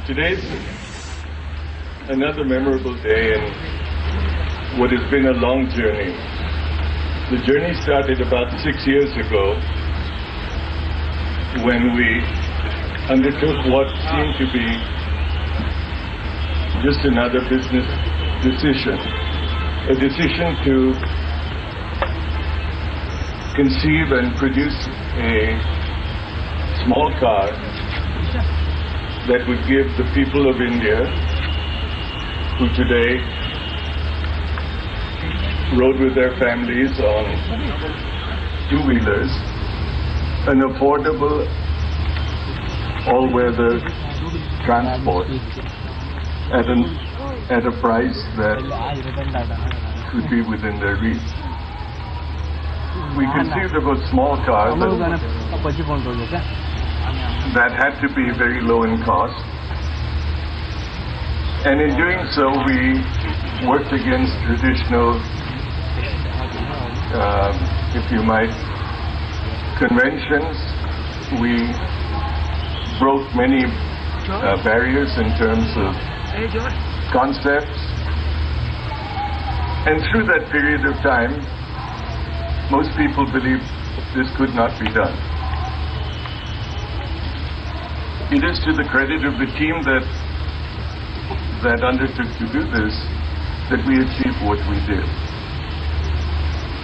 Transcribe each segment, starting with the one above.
Today's another memorable day in what has been a long journey. The journey started about 6 years ago when we undertook what seemed to be just another business decision. A decision to conceive and produce a small car that would give the people of India, who today rode with their families on two-wheelers, an affordable all-weather transport at a price that could be within their reach. We conceived of a small car that had to be very low in cost, and in doing so we worked against traditional, if you might, conventions. We broke many barriers in terms of concepts, and through that period of time most people believed this could not be done. It is to the credit of the team that undertook to do this that we achieved what we did.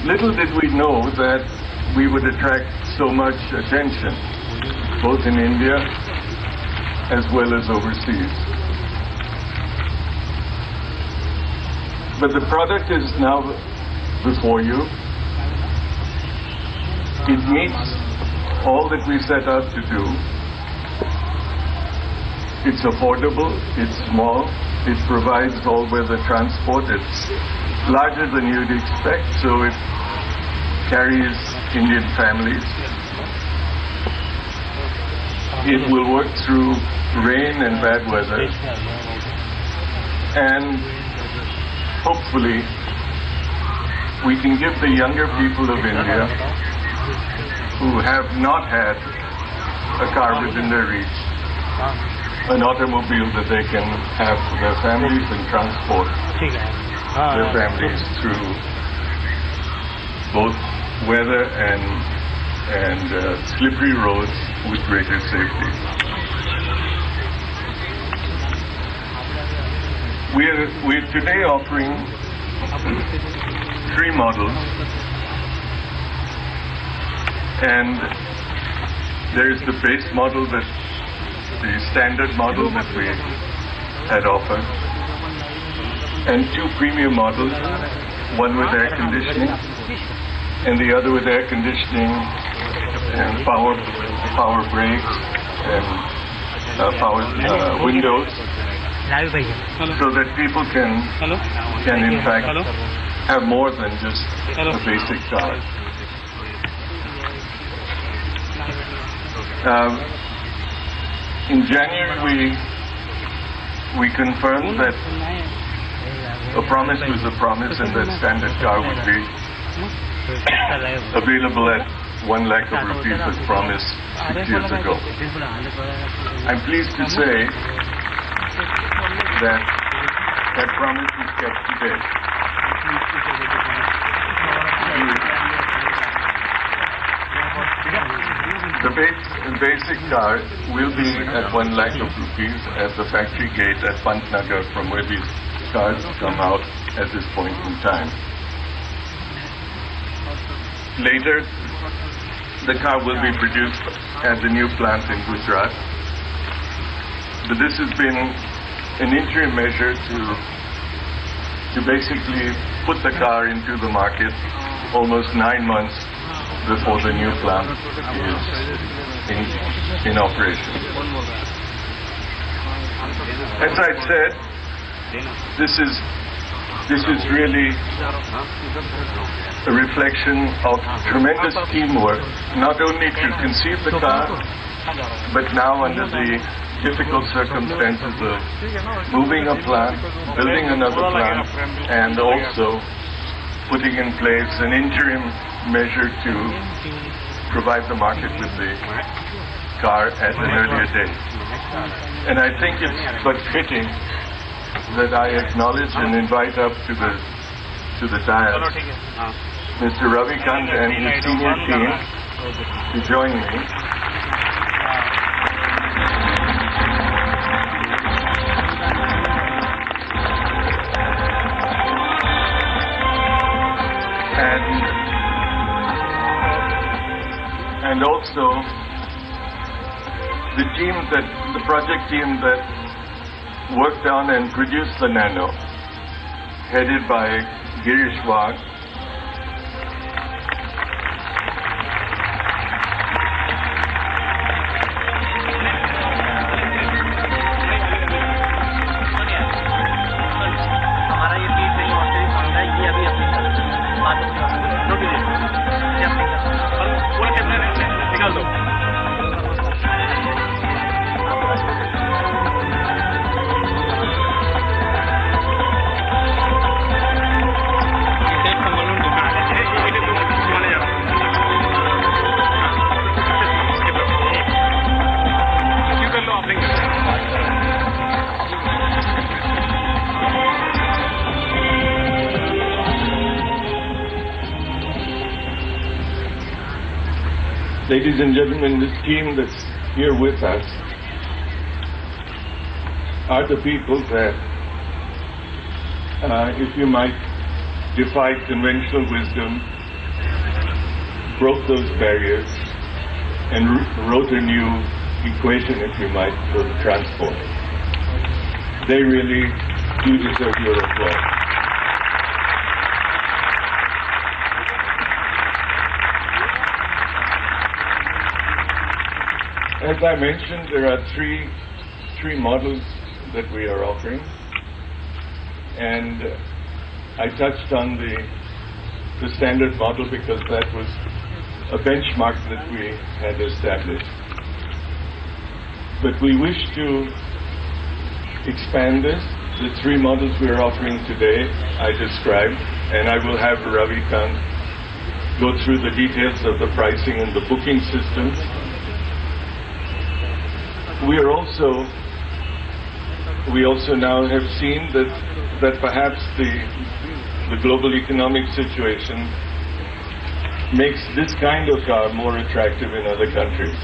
Little did we know that we would attract so much attention, both in India as well as overseas. But the product is now before you. It meets all that we set out to do. It's affordable, it's small, it provides all-weather transport, it's larger than you'd expect, so it carries Indian families. It will work through rain and bad weather, and hopefully we can give the younger people of India who have not had a car within their reach an automobile that they can have for their families and transport their families through both weather and slippery roads with greater safety. We're today offering 3 models, and there is the base model, the standard model that we had offered, and 2 premium models, one with air conditioning and the other with air conditioning and power brakes and power windows, so that people can in fact have more than just a basic car. In January, we confirmed that a promise was a promise, and that standard car would be available at 1 lakh of rupees as promised 6 years ago. I'm pleased to say that that promise is kept today. The basic car will be at 1 lakh of rupees at the factory gate at Pantnagar, from where these cars come out at this point in time. Later, the car will be produced at the new plant in Gujarat. But this has been an interim measure to basically put the car into the market almost 9 months before the new plant is in operation. As I said, this is really a reflection of tremendous teamwork, not only to conceive the car, but now under the difficult circumstances of moving a plant, building another plant, and also putting in place an interim measure to provide the market with the car at an earlier date. And I think it's but fitting that I acknowledge and invite up to the dais Mr. Ravikant and his senior team to join me. And also the project team that worked on and produced the Nano, headed by Girish Wagh. Ladies and gentlemen, this team that's here with us are the people that, if you might, defied conventional wisdom, broke those barriers, and wrote a new equation, if you might, for transport. They really do deserve your applause. As I mentioned, there are three models that we are offering, and I touched on the standard model because that was a benchmark that we had established. But we wish to expand this. The three models we are offering today I described, and I will have Ravikant go through the details of the pricing and the booking systems. We also now have seen that perhaps the global economic situation makes this kind of car more attractive in other countries.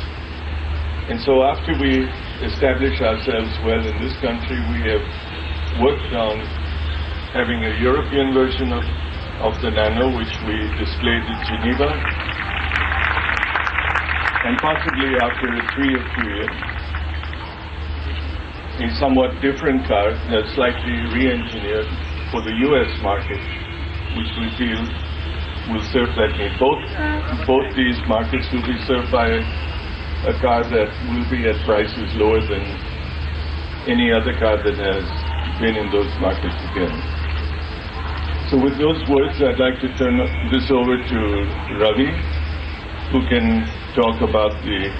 And so after we establish ourselves well in this country, we have worked on having a European version of the Nano, which we displayed in Geneva, and possibly after a 3 or 2 years, a somewhat different car that's slightly re-engineered for the US market, which we feel will serve that need. Both these markets will be served by a car that will be at prices lower than any other car that has been in those markets again. So with those words, I'd like to turn this over to Ravi, who can talk about the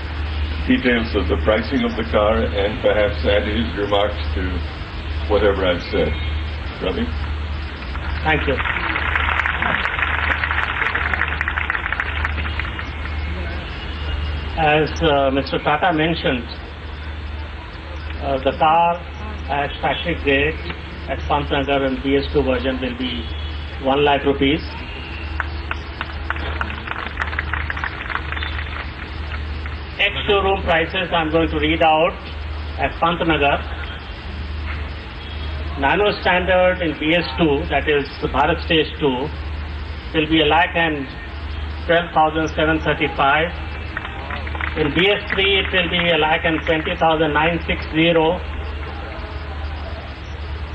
details of the pricing of the car and perhaps add his remarks to whatever I've said. Ravi? Thank you. As Mr. Tata mentioned, the car at factory grade at Pantnagar and BS2 version will be 1 lakh rupees. Ex-showroom prices I'm going to read out at Pantnagar. Nano standard in BS2, that is the Bharat Stage 2, will be 1,12,735. In BS3 it will be 1,20,960.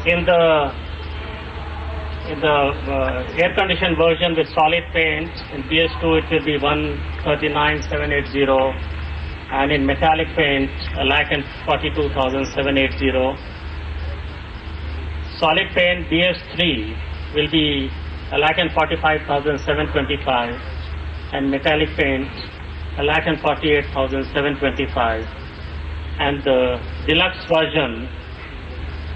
In the air-conditioned version with solid paint, in BS2 it will be 139,780. And in metallic paint, 1,42,780. Solid paint BS3 will be 1,45,725, and metallic paint 1,48,725. And the deluxe version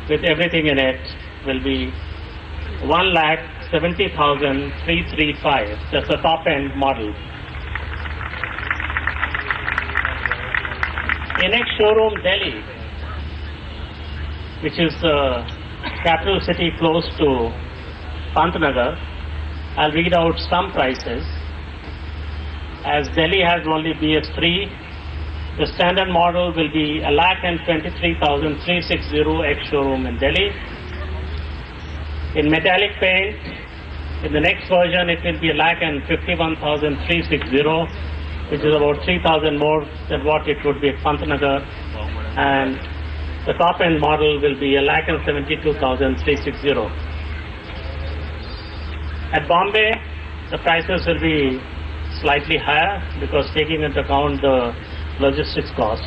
with everything in it will be 1,70,335. That's the top end model. The next showroom, Delhi, which is the capital city close to Pantnagar. I'll read out some prices. As Delhi has only BS3, the standard model will be 1,23,360 ex-showroom in Delhi. In metallic paint, in the next version, it will be 1,51,360, which is about 3,000 more than what it would be at Pantnagar. And the top-end model will be 1,72,360. At Bombay, the prices will be slightly higher because taking into account the logistics cost.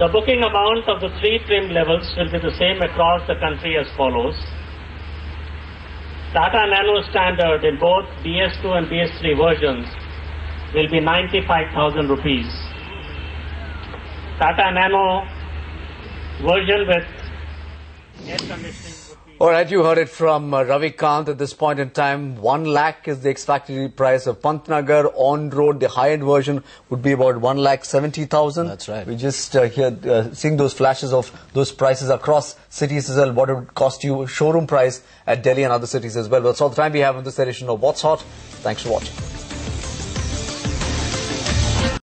The booking amount of the 3 trim levels will be the same across the country as follows. Tata Nano standard in both BS2 and BS3 versions will be 95,000 rupees. Tata Nano version with air conditioning. All right, you heard it from Ravi Kant. At this point in time, 1 lakh is the ex-factory price of Pantnagar. On road, the high-end version would be about 1,70,000. That's right. We just here seeing those flashes of those prices across cities as well. What it would cost you showroom price at Delhi and other cities as well. That's all the time we have on this edition of What's Hot. Thanks for watching.